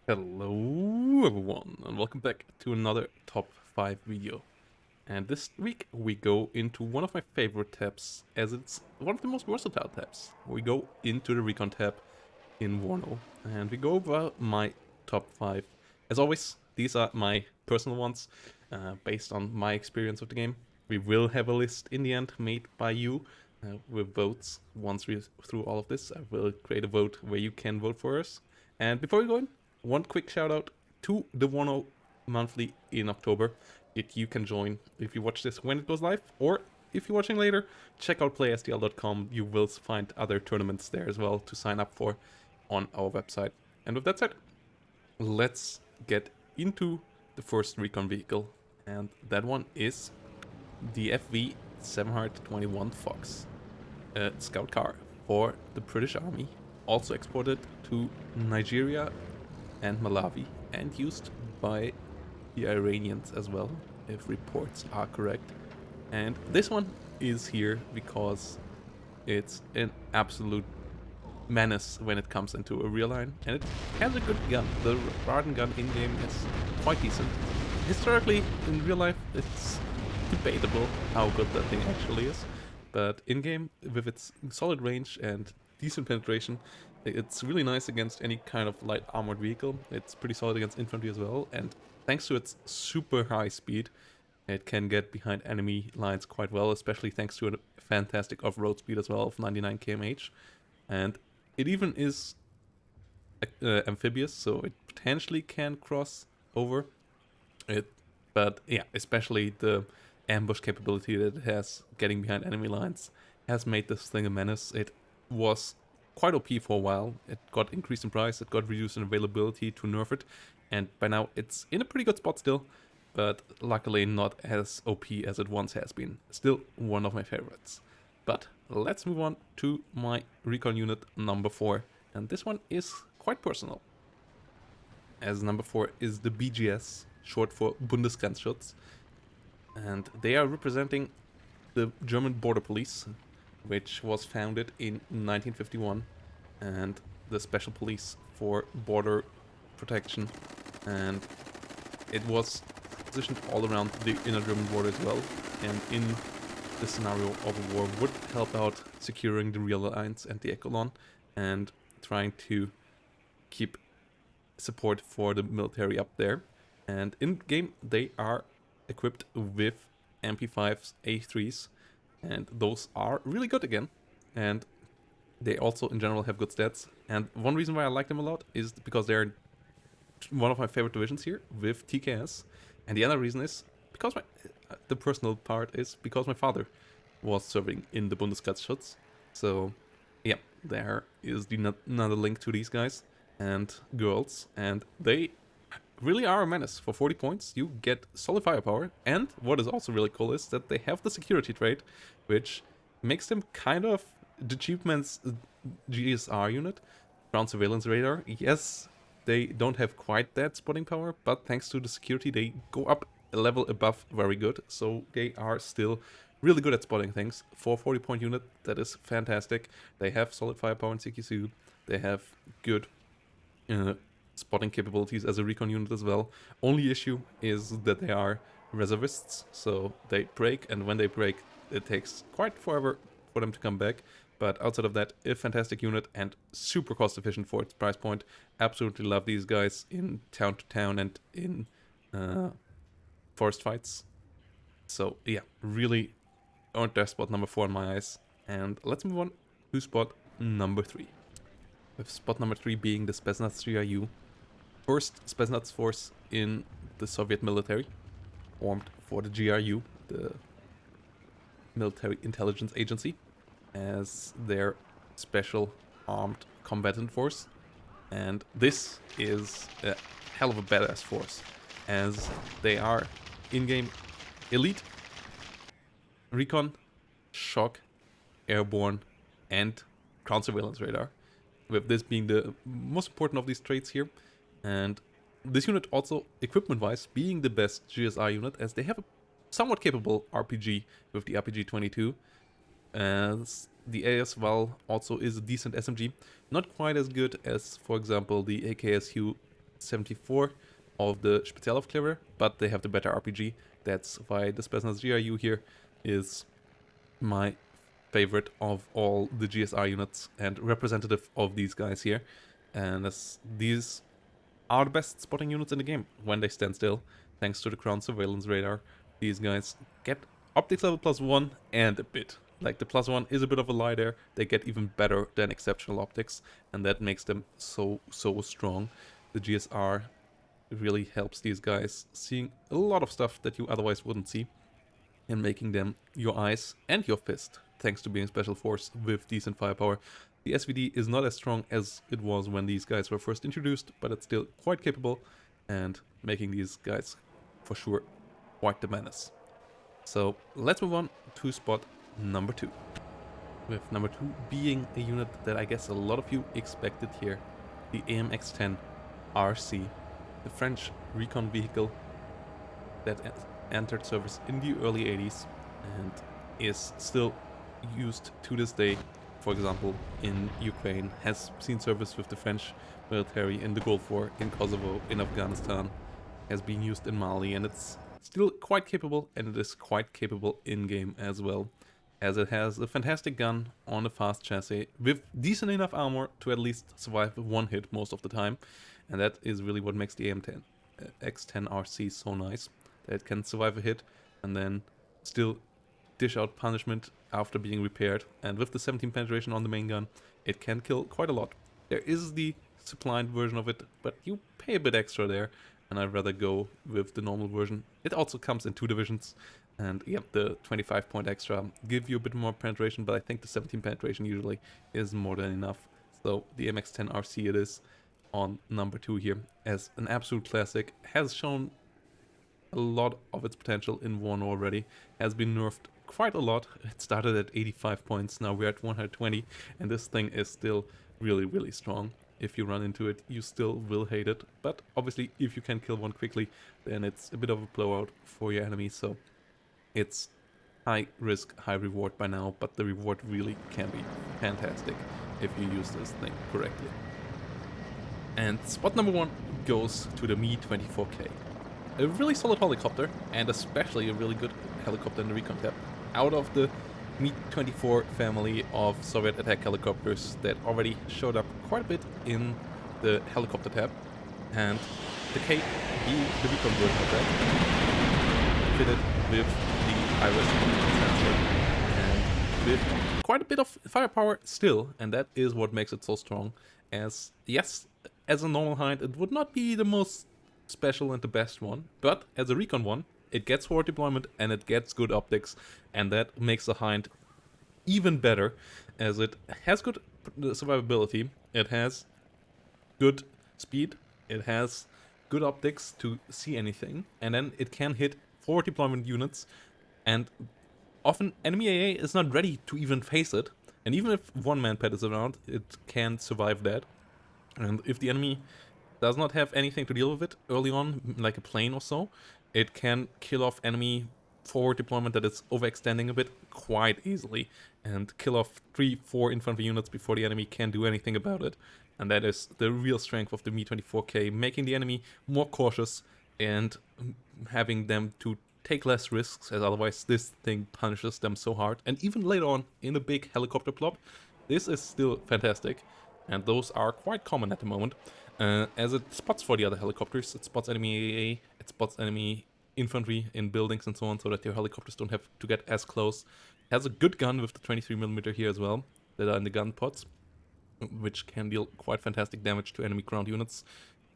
Hello everyone and welcome back to another top 5 video. And this week we go into one of my favorite tabs, as it's one of the most versatile tabs. We go into the Recon tab in WARNO and we go over my top 5. As always, these are my personal ones, based on my experience of the game. We will have a list in the end made by you with votes. Once we're through all of this, I will create a vote where you can vote for us. And before we go in, one quick shout out to the WARNO monthly in October that you can join if you watch this when it goes live, or if you're watching later, check out playsdl.com. You will find other tournaments there as well to sign up for on our website. And with that said, let's get into the first Recon vehicle, and that one is the FV 721 Fox, a scout car for the British Army, also exported to Nigeria and Malawi, and used by the Iranians as well, if reports are correct. And this one is here because it's an absolute menace when it comes into a real line, and it has a good gun. The Warden gun in-game is quite decent. Historically, in real life, it's debatable how good that thing actually is, but in-game, with its solid range and decent penetration, it's really nice against any kind of light armored vehicle. It's pretty solid against infantry as well, and thanks to its super high speed, it can get behind enemy lines quite well, especially thanks to a fantastic off-road speed as well of 99 km/h. And it even is amphibious, so it potentially can cross over it. But yeah, especially the ambush capability that it has, getting behind enemy lines, has made this thing a menace. It was quite OP for a while. It got increased in price, it got reduced in availability to nerf it, and by now it's in a pretty good spot still, but luckily not as OP as it once has been. Still one of my favorites. But let's move on to my Recon unit number 4, and this one is quite personal, as number 4 is the BGS, short for Bundesgrenzschutz, and they are representing the German border police, which was founded in 1951, and the special police for border protection, and it was positioned all around the inner German border as well, and in the scenario of a war would help out securing the real lines and the echelon, and trying to keep support for the military up there. And in game they are equipped with MP5s, A3s, and those are really good again. And they also in general have good stats. And one reason why I like them a lot is because they're one of my favorite divisions here with TKS. And the other reason is because the personal part is because my father was serving in the Bundesgrenzschutz. So yeah, there is another link to these guys and girls, and they really are a menace. For 40 points, you get solid firepower, and what is also really cool is that they have the security trait, which makes them kind of the Chiefman's GSR unit, ground surveillance radar. Yes, they don't have quite that spotting power, but thanks to the security, they go up a level above very good, so they are still really good at spotting things. For a 40-point unit, that is fantastic. They have solid firepower in CQ2, they have good spotting capabilities as a recon unit as well. Only issue is that they are reservists, so they break, and when they break, it takes quite forever for them to come back. But outside of that, a fantastic unit and super cost efficient for its price point. Absolutely love these guys in town to town and in forest fights. So yeah, really earned their spot number 4 in my eyes. And let's move on to spot number 3. With spot number 3 being the Spetsnaz 3RU, first Spetsnaz force in the Soviet military, formed for the GRU, the Military Intelligence Agency, as their special armed combatant force. And this is a hell of a badass force, as they are in-game elite, recon, shock, airborne, and ground surveillance radar, with this being the most important of these traits here. And this unit also, equipment-wise, being the best GSR unit, as they have a somewhat capable RPG with the RPG-22, as the AS-Val also is a decent SMG. Not quite as good as, for example, the AKSU 74 of the Spezialaufklärer, but they have the better RPG. That's why the Spetsnaz GRU here is my favorite of all the GSR units and representative of these guys here. And these are the best spotting units in the game when they stand still, thanks to the ground surveillance radar. These guys get optics level +1 and a bit. Like the +1 is a bit of a lie there. They get even better than exceptional optics, and that makes them so strong. The GSR really helps these guys seeing a lot of stuff that you otherwise wouldn't see, and making them your eyes and your fist, thanks to being special force with decent firepower. The SVD is not as strong as it was when these guys were first introduced, but it's still quite capable, and making these guys for sure quite the menace. So let's move on to spot number 2. With number 2 being a unit that I guess a lot of you expected here, the AMX-10 RC, the French recon vehicle that entered service in the early 80s and is still used to this day. For example, in Ukraine, has seen service with the French military in the Gulf War, in Kosovo, in Afghanistan, has been used in Mali, and it's still quite capable, and it is quite capable in-game as well, as it has a fantastic gun on a fast chassis with decent enough armor to at least survive one hit most of the time, and that is really what makes the AMX-10 RC so nice, that it can survive a hit and then still dish out punishment after being repaired, and with the 17 penetration on the main gun, it can kill quite a lot. There is the supplied version of it, but you pay a bit extra there, and I'd rather go with the normal version. It also comes in 2 divisions, and yep, the 25 point extra give you a bit more penetration, but I think the 17 penetration usually is more than enough. So the MX-10 RC it is on number 2 here, as an absolute classic, has shown a lot of its potential in WARNO already, has been nerfed quite a lot. It started at 85 points, now we're at 120, and this thing is still really strong. If you run into it, you still will hate it, but obviously if you can kill one quickly, then it's a bit of a blowout for your enemy, so it's high risk, high reward by now, but the reward really can be fantastic if you use this thing correctly. And spot number 1 goes to the Me-24K. A really solid helicopter, and especially a really good helicopter in the Recon tab. Out of the Me-24 family of Soviet attack helicopters that already showed up quite a bit in the helicopter tab, and the K being the Recon version of that, fitted with the Iris sensor, and with quite a bit of firepower still, and that is what makes it so strong. As, yes, as a normal Hind, it would not be the most special and the best one, but as a Recon one, it gets forward deployment and it gets good optics, and that makes the Hind even better, as it has good survivability, it has good speed, it has good optics to see anything, and then it can hit forward deployment units, and often enemy AA is not ready to even face it, and even if one man pad is around, it can survive that. And if the enemy does not have anything to deal with it early on, like a plane or so, it can kill off enemy forward deployment that is overextending a bit quite easily, and kill off 3-4 infantry units before the enemy can do anything about it. And that is the real strength of the Me-24K, making the enemy more cautious and having them to take less risks, as otherwise this thing punishes them so hard. And even later on in a big helicopter plop, this is still fantastic, and those are quite common at the moment. As it spots for the other helicopters, it spots enemy AA, it spots enemy infantry in buildings and so on, so that your helicopters don't have to get as close. It has a good gun with the 23mm here as well, that are in the gun pods, which can deal quite fantastic damage to enemy ground units,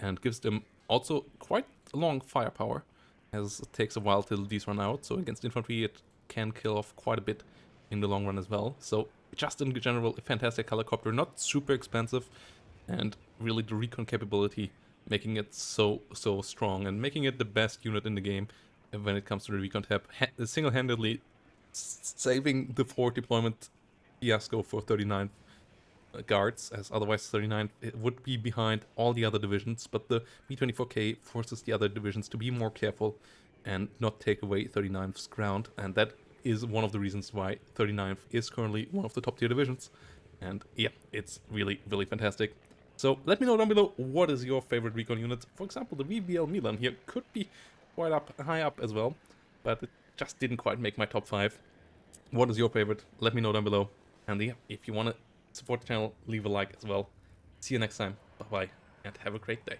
and gives them also quite long firepower, as it takes a while till these run out, so against infantry it can kill off quite a bit in the long run as well. So just in general, a fantastic helicopter, not super expensive, and really the recon capability making it so strong and making it the best unit in the game when it comes to the recon tab, single-handedly saving the forward deployment fiasco for 39 guards, as otherwise 39 it would be behind all the other divisions, but the Me-24K forces the other divisions to be more careful and not take away 39th's ground, and that is one of the reasons why 39th is currently one of the top tier divisions. And yeah, it's really fantastic. So let me know down below what is your favorite Recon unit. For example, the VBL Milan here could be quite high up as well, but it just didn't quite make my top 5. What is your favorite? Let me know down below. And yeah, if you want to support the channel, leave a like as well. See you next time. Bye bye, and have a great day.